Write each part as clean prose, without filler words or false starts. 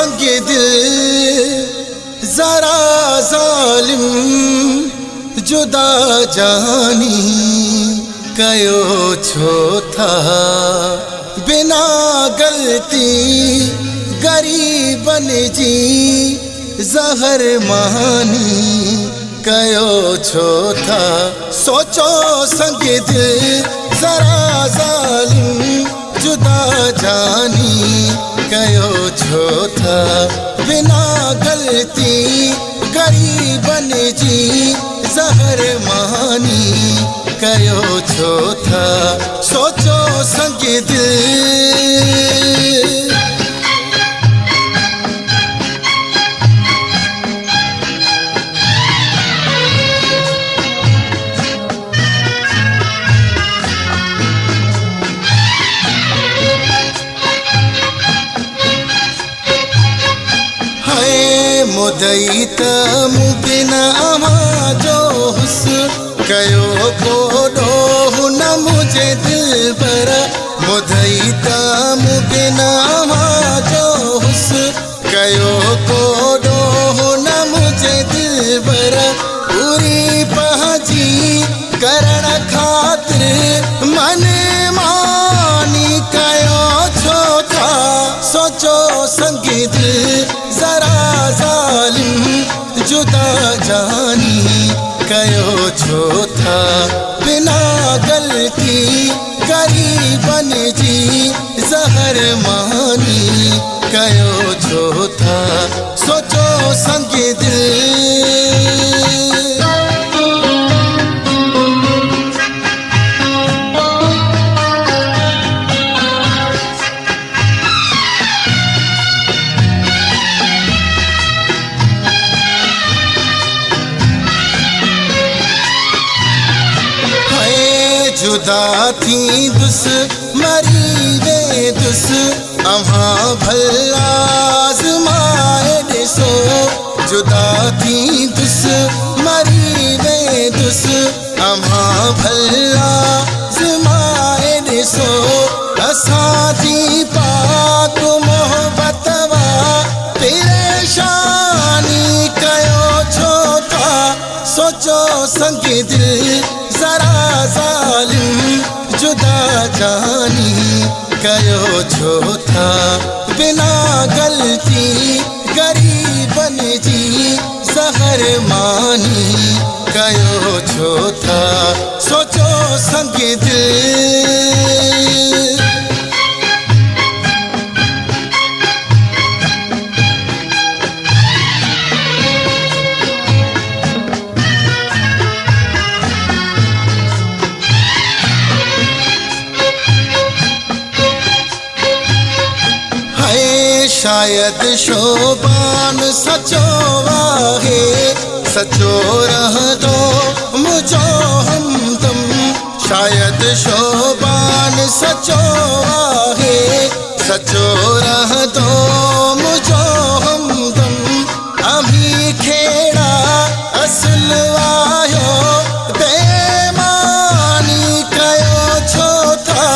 संग दिल जरा जालिम जुदा जानी कयो छो था बिना गलती गरीबन जी जहर मानी कयो छो था। सोचो संग दिल जरा जालिम जुदा जानी कयो छो था बिना गलती गरीबन जी जहर मानी कयो छो था। सोचो संग दिल मुदई त मुबिना जो हुस कयो कोडो न मुझे दिल पर मुदई त मुबिना जो हुस कयो कोडो न मुझे दिल पर पूरी पहुंची करण खातिर मन मानी कयो छो था। सोचो संग दिल जरा जालिम जुदा जानी कयो छो था बिना गलती गरीबन जी जहर मानी कयो छो था। सोचो संग दिल जुदा थी दुस मरी वे दुस अम्हा भला आज़माए ॾिसो। जुदा थी दुस मरी वे दुस अम्हा भला आज़माए ॾिसो। असांजी पाक मोहब्बत वा परेशानी कयो छो था। सोचो संग दिल जरा जालिम जुदा जानी कयो छो था बिना गलती गरीबन जी जहर मानी कयो छो था। सोचो संग दिल शायद शोबान सचो आहे सचो रहंदो मुझो हमदम। शायद शोबान सचो आहे सचो रहंदो मुझो हमदम। अभी खेड़ा असल आयो बेमानी कयो छो था।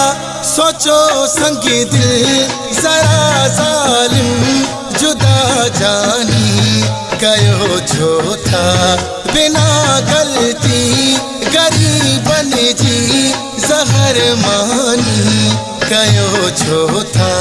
सोचो संग दिल जरा जालिम जुदा जानी कयो छो था बिना गलती गरीबन जी जहर मानी कयो छो था।